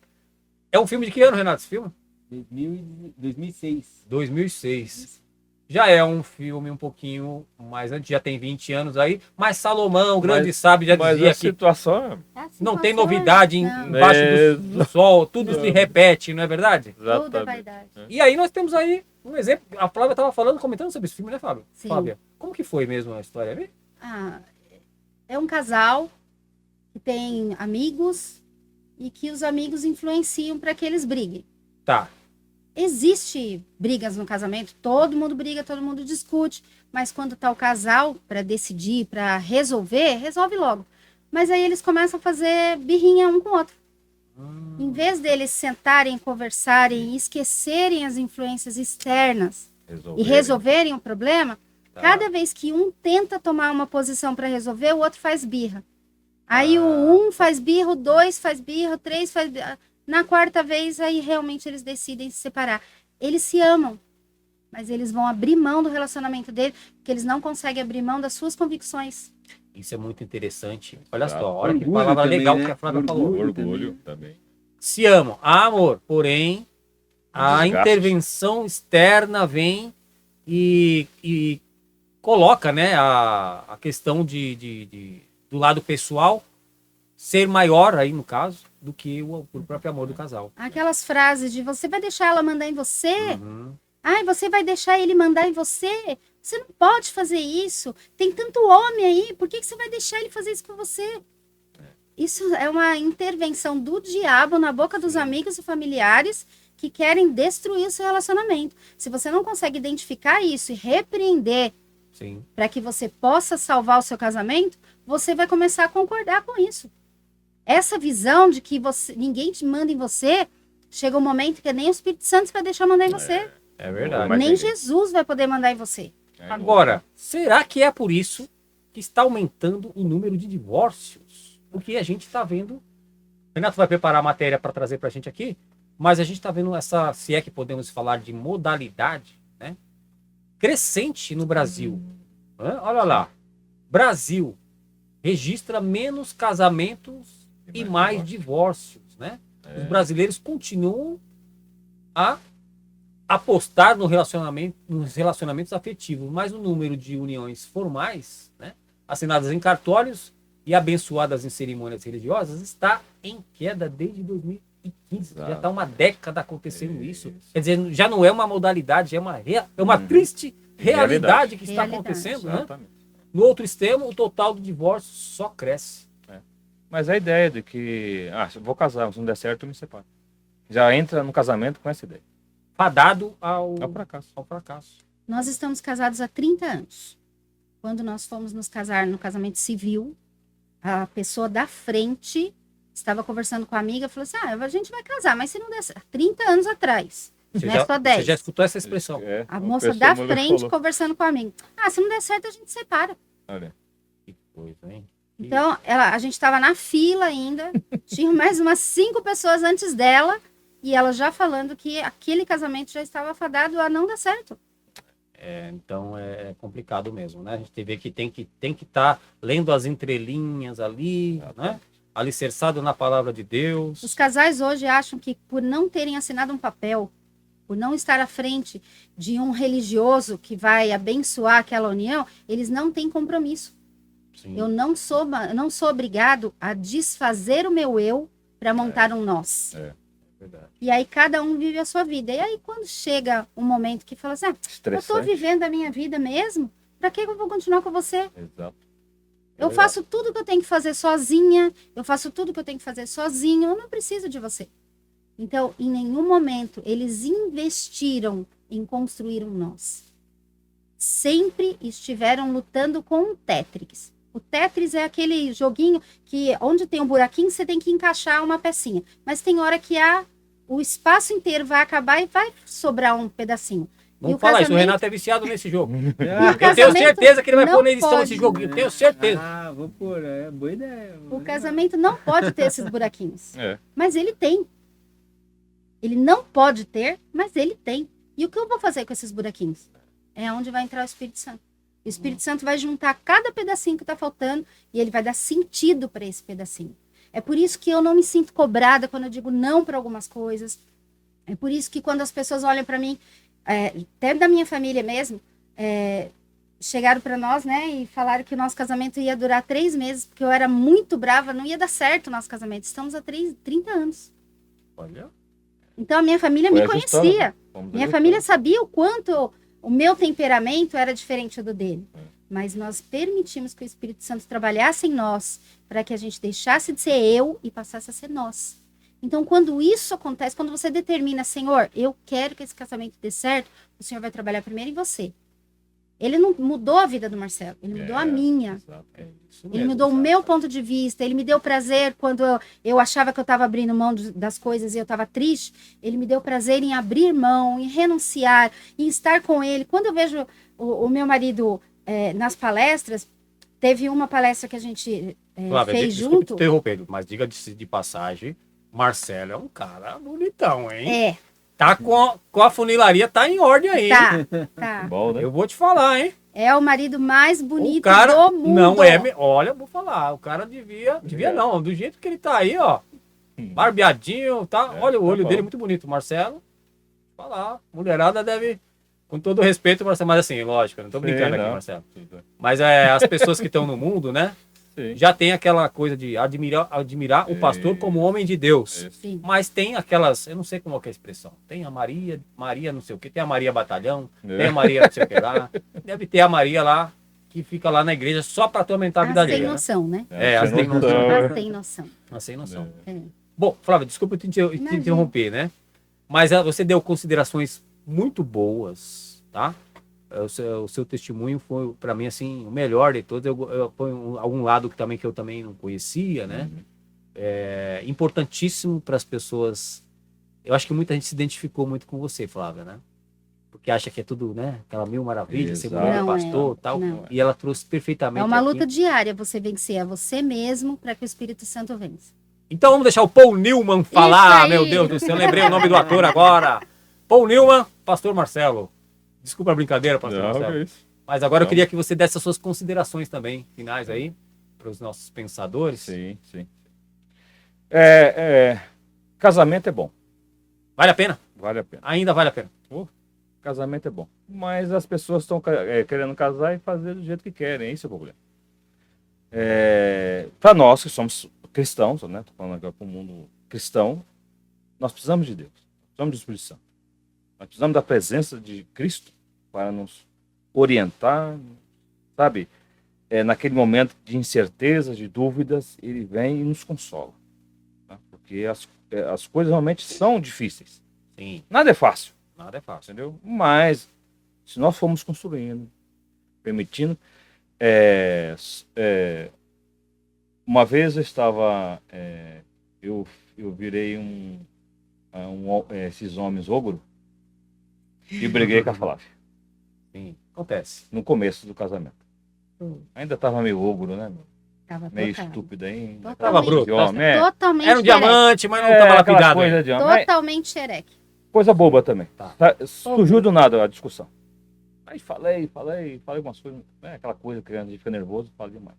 É um filme de que ano, Renato, esse filme? 2006. 2006. Já é um filme um pouquinho mais antigo, já tem 20 anos aí, mas Salomão, o grande sábio, já Mas dizia a que situação não tem novidade Não. embaixo do sol, tudo Não. se repete, não é verdade? Tudo é exatamente. vaidade. E aí nós temos aí um exemplo, a Flávia estava falando, comentando sobre esse filme, né, Fábio? Sim. Flávia, como que foi mesmo a história ali? Ah, é um casal que tem amigos e que os amigos influenciam para que eles briguem. Tá, Existe brigas no casamento, todo mundo briga, todo mundo discute, mas quando tá o casal para decidir, para resolver, resolve logo. Mas aí eles começam a fazer birrinha um com o outro. Em vez deles sentarem, conversarem, esquecerem as influências externas e resolverem o problema, tá. cada vez que um tenta tomar uma posição para resolver, o outro faz birra. Aí o um faz birra, o dois faz birra, o três faz birra. Na quarta vez, aí realmente eles decidem se separar. Eles se amam, mas eles vão abrir mão do relacionamento dele, porque eles não conseguem abrir mão das suas convicções. Isso é muito interessante. Olha Tá. só, olha que Orgulho palavra também, legal né? que a Flávia Orgulho. falou. Orgulho também. Se amam, há amor, porém a Desgaste. intervenção externa vem e coloca, né, a questão do lado pessoal ser maior aí no caso do que o próprio amor do casal. Aquelas frases de você vai deixar ela mandar em você? Uhum. Ai, você vai deixar ele mandar em você? Você não pode fazer isso. Tem tanto homem aí, por que você vai deixar ele fazer isso com você? Isso é uma intervenção do diabo na boca dos amigos e familiares que querem destruir o seu relacionamento. Se você não consegue identificar isso e repreender Sim. para que você possa salvar o seu casamento, você vai começar a concordar com isso. Essa visão de que ninguém te manda em você, chega um momento que nem o Espírito Santo vai deixar mandar em você. É verdade. Mas Nem tem- Jesus vai poder mandar em você. Agora, será que é por isso que está aumentando o número de divórcios? Porque a gente está vendo. O Renato vai preparar a matéria para trazer para a gente aqui, mas a gente está vendo essa, se é que podemos falar de modalidade, né, crescente no Brasil. Olha lá. Brasil registra menos casamentos e mais divórcios, né? Os brasileiros continuam a apostar no nos relacionamentos afetivos, mas o número de uniões formais, né, assinadas em cartórios e abençoadas em cerimônias religiosas, está em queda desde 2015. Já está uma década acontecendo isso. Quer dizer, já não é uma modalidade, é uma triste realidade que está Realidade. acontecendo. Né? Exatamente. No outro extremo, o total do divórcio só cresce. Mas a ideia de que, se eu vou casar, se não der certo, eu me separo. Já entra no casamento com essa ideia. Fadado ao É o fracasso. fracasso. Nós estamos casados há 30 anos. Quando nós fomos nos casar no casamento civil, a pessoa da frente estava conversando com a amiga e falou assim: a gente vai casar, mas se não der certo. 30 anos atrás, não é só 10. Você já escutou essa expressão? A uma moça pessoa da mulher frente falou. conversando com a amiga. Se não der certo, a gente separa. Olha, Que coisa, hein? Então, a gente estava na fila ainda, tinha mais umas 5 pessoas antes dela, e ela já falando que aquele casamento já estava fadado a não dar certo. Então é complicado mesmo, né? A gente vê que tem que estar lendo as entrelinhas ali, né? Alicerçado na palavra de Deus. Os casais hoje acham que por não terem assinado um papel, por não estar à frente de um religioso que vai abençoar aquela união, eles não têm compromisso. Sim. Eu não sou obrigado a desfazer o meu eu para montar um nós. Verdade. E aí cada um vive a sua vida. E aí quando chega um momento que fala assim, eu estou estressante. vivendo a minha vida mesmo, para que eu vou continuar com você? Exato. Eu faço tudo que eu tenho que fazer sozinha, eu faço tudo que eu tenho que fazer sozinho, eu não preciso de você. Então, em nenhum momento eles investiram em construir um nós. Sempre estiveram lutando com o Tetris. O Tetris é aquele joguinho que onde tem um buraquinho você tem que encaixar uma pecinha. Mas tem hora que o espaço inteiro vai acabar e vai sobrar um pedacinho. Vamos falar isso, o Renato é viciado nesse jogo. E o Eu tenho casamento certeza que ele vai não pôr na edição pode. esse joguinho, tenho certeza. Ah, vou pôr, é boa ideia. O casamento não pode ter esses buraquinhos. É. Mas ele tem. Ele não pode ter, mas ele tem. E o que eu vou fazer com esses buraquinhos? É onde vai entrar o Espírito Santo. O Espírito Santo vai juntar cada pedacinho que está faltando e ele vai dar sentido para esse pedacinho. É por isso que eu não me sinto cobrada quando eu digo não para algumas coisas. É por isso que quando as pessoas olham para mim, até da minha família mesmo, chegaram para nós, né, e falaram que o nosso casamento ia durar 3 meses, porque eu era muito brava, não ia dar certo o nosso casamento. Estamos há 30 anos. Olha. Então a minha família Foi me ajustando, conhecia. né? Vamos Minha ajustando. família sabia o quanto o meu temperamento era diferente do dele. Mas nós permitimos que o Espírito Santo trabalhasse em nós para que a gente deixasse de ser eu e passasse a ser nós. Então, quando isso acontece, quando você determina, Senhor, eu quero que esse casamento dê certo, o Senhor vai trabalhar primeiro em você. Ele não mudou a vida do Marcelo, ele mudou a minha. Exato. Isso Ele mesmo, mudou o exato. meu ponto de vista, ele me deu prazer quando eu achava que eu estava abrindo mão das coisas e eu estava triste. Ele me deu prazer em abrir mão, em renunciar, em estar com ele. Quando eu vejo o meu marido nas palestras, teve uma palestra que a gente Flávia, fez desculpe te junto. interromper, mas diga de passagem, Marcelo é um cara bonitão, hein? É, Tá com a funilaria, tá em ordem aí. tá. Bom, né? Eu vou te falar, hein? É o marido mais bonito O cara do mundo. não é. Olha, eu vou falar. O cara devia não. Do jeito que ele tá aí, ó. Barbeadinho, tá? Olha o olho bom. dele, muito bonito. Marcelo, falar. Mulherada deve. Com todo respeito, Marcelo. Mas assim, lógico, eu não tô brincando aqui, não. Marcelo. Mas as pessoas que estão no mundo, né? Sim. Já tem aquela coisa de admirar o pastor como homem de Deus. Isso. Sim. Mas tem aquelas, eu não sei como é que é a expressão. Tem a Maria não sei o que, tem a Maria Batalhão, tem a Maria não sei o que lá. Deve ter a Maria lá, que fica lá na igreja só para atormentar a vida As tem alheia. Né? noção, né? As tem noção. As tem noção. Mas sem noção. É. Bom, Flávia, desculpa eu te Imagina. interromper, né? Mas você deu considerações muito boas, tá? O seu testemunho foi, para mim, assim, o melhor de todos. Eu ponho algum lado que eu também não conhecia, né? É importantíssimo para as pessoas. Eu acho que muita gente se identificou muito com você, Flávia, né? Porque acha que é tudo, né? Aquela mil maravilha, ser Exato. mulher, Não pastor é, tal. não. E ela trouxe perfeitamente É uma aqui. luta diária você vencer a você mesmo para que o Espírito Santo vença. Então vamos deixar o Paul Newman falar, aí. meu Deus do céu, eu lembrei o nome do ator agora. Paul Newman, Pastor Marcelo. Desculpa a brincadeira, Pastor Não, Marcelo. que isso. Mas agora eu Não. queria que você desse as suas considerações também, finais aí, para os nossos pensadores. Sim, sim. Casamento é bom, Vale a pena? vale a pena. Ainda vale a pena. Casamento é bom. Mas as pessoas estão querendo casar e fazer do jeito que querem, esse é o problema. Para nós que somos cristãos, né? Tô falando agora para o mundo cristão, nós precisamos de Deus, precisamos do Espírito Santo. Nós precisamos da presença de Cristo para nos orientar, sabe? Naquele momento de incerteza, de dúvidas, ele vem e nos consola. Tá? Porque as coisas realmente são difíceis. Sim, Nada é fácil. nada é fácil. Entendeu? Mas, se nós formos construindo, permitindo. Uma vez eu estava. Eu virei esses homens ogro e briguei com a Flávia Sim, acontece. no começo do casamento. Ainda estava meio ogro, né? Tava Meio total. estúpido ainda. Tava bruto, De homem, Totalmente Era um xereque. diamante, mas não estava aquela lapidado. coisa de homem. Mas Totalmente xereque. coisa boba também. Tá. Surgiu do nada a discussão. Aí falei algumas coisas, né? Aquela coisa que a gente fica nervoso, fala demais.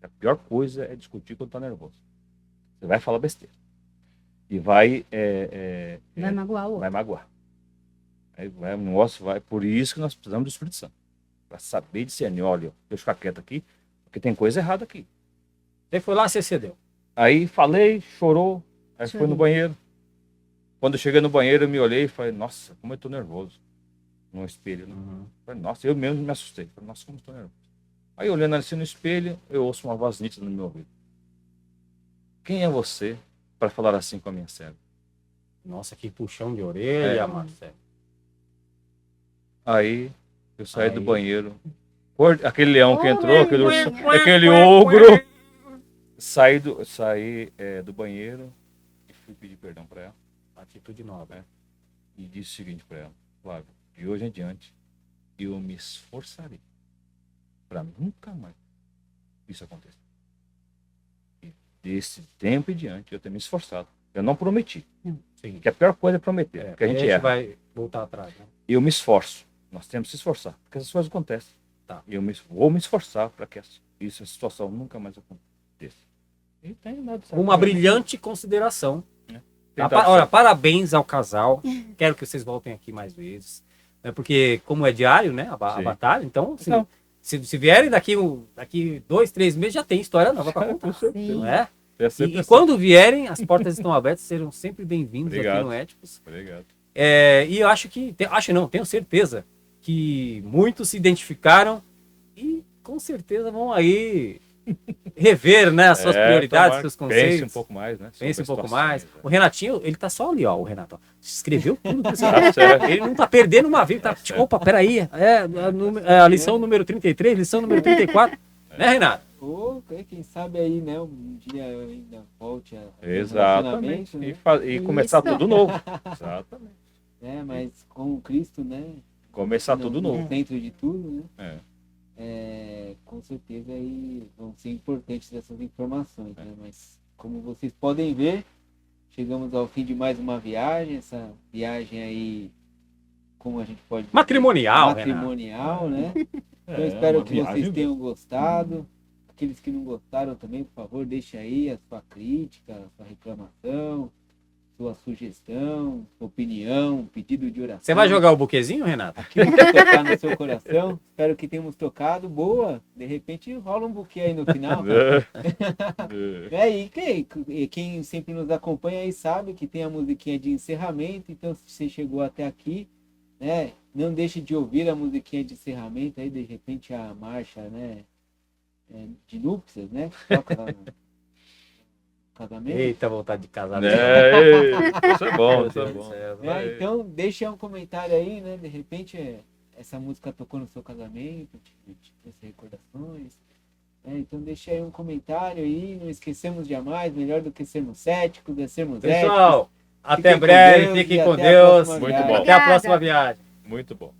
A pior coisa é discutir quando tá nervoso. Você vai falar besteira. E vai Vai magoar o outro. vai magoar. Aí vai, o negócio vai. Por isso que nós precisamos do Espírito Santo. Para saber discernir, olha, deixa eu ficar quieto aqui, porque tem coisa errada aqui. Você foi lá, você cedeu. Aí falei, chorou, aí foi Chorei. no banheiro. Quando eu cheguei no banheiro, eu me olhei e falei, nossa, como eu tô nervoso. No espelho, né? Falei, nossa, eu mesmo me assustei. Falei, nossa, como eu tô nervoso. Aí olhando assim no espelho, eu ouço uma voz nítida no meu ouvido. Quem é você para falar assim com a minha serva? Nossa, que puxão de orelha, Marcelo. Aí eu saí do Aí. banheiro. Aquele leão que entrou, aquele ogro. Saí do banheiro e fui pedir perdão para ela. Atitude nova. E disse o seguinte para ela: Flávio, de hoje em diante, eu me esforçarei para nunca mais isso acontecer. E desse tempo em diante, eu tenho me esforçado. Eu não prometi. Sim. Que a pior coisa é prometer, porque a gente erra. vai voltar atrás, né? Eu me esforço. Nós temos que se esforçar, porque essas coisas acontecem. Tá. Vou me esforçar para que essa situação nunca mais aconteça. E tem nada certo. Uma brilhante consideração. Tem Tá? dado Olha, certo. parabéns ao casal. Quero que vocês voltem aqui mais vezes. Né? Porque, como é diário, né? A Sim. batalha, então, assim, Não. se vierem daqui 2, 3 meses, já tem história nova para contar. Sim. Não é? É sempre E assim. quando vierem, as portas estão abertas, serão sempre bem-vindos aqui Obrigado. no Éticos. Obrigado. E eu acho que, tenho certeza que muitos se identificaram e com certeza vão aí rever, né, as suas prioridades, tomara seus que conceitos. Pense um pouco mais, né? Pense um sobre pouco situações, mais. O Renatinho, ele tá só ali, ó, o Renato. Ó, escreveu tudo. Que Tá certo. ele não tá perdendo uma vez. Tá, opa, peraí. A lição número 33, lição número 34. Né, Renato? Ou quem sabe aí, né? Um dia eu ainda volte a Exatamente. relacionamento, né? E começar Isso. tudo novo. Exatamente. Mas com Cristo, né? Começar no- tudo no novo. centro de tudo, né? É. Com certeza aí vão ser importantes essas informações, né? Mas como vocês podem ver, chegamos ao fim de mais uma viagem. Essa viagem aí, como a gente pode dizer, Matrimonial, matrimonial, né? Então É, espero uma que viagem vocês tenham gostado. Aqueles que não gostaram também, por favor, deixe aí a sua crítica, a sua reclamação, sua sugestão, sua opinião, pedido de oração. Você vai jogar o buquezinho, Renato? Aquilo que tocar no seu coração. Espero que tenhamos tocado. Boa! De repente rola um buquê aí no final. E quem sempre nos acompanha aí sabe que tem a musiquinha de encerramento. Então, se você chegou até aqui, né, não deixe de ouvir a musiquinha de encerramento aí, de repente a marcha, né, de núpcias, né, que toca lá no casamento. Eita, vontade de casar. Isso é bom, Meu isso é Deus do bom. céu. Então, deixe um comentário aí, né, de repente essa música tocou no seu casamento, te trouxe recordações. Então deixa aí um comentário aí, não esquecemos jamais, melhor do que sermos céticos, é sermos éticos. Pessoal, até Fiquem com breve, Deus fiquem e com até a Deus. próxima Muito viagem. bom. Até a próxima viagem. Muito bom.